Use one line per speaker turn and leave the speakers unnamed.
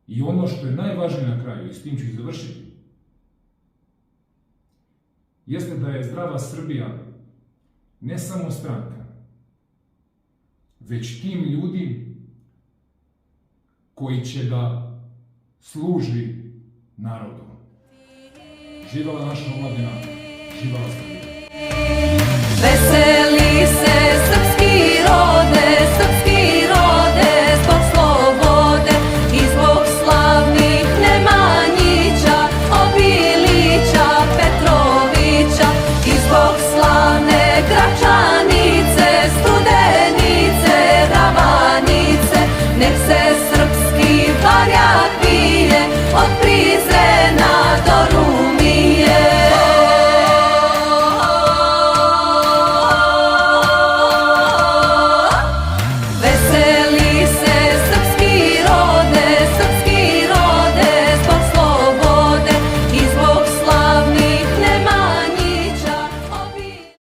I ono što je najvažnije na kraju, i s tim ću i završiti, jeste da je Zdrava Srbija ne samo stranka, već tim ljudi koji će da služi narodu. Živela naša omladina, živela Srbija.
Veseli se srpski rode, zbog slobode i zbog slavnih Nemanjića, Obilića, Petrovića i zbog slavne Gračanice, Studenice, Ravanice. Nek se srpski barjak vije od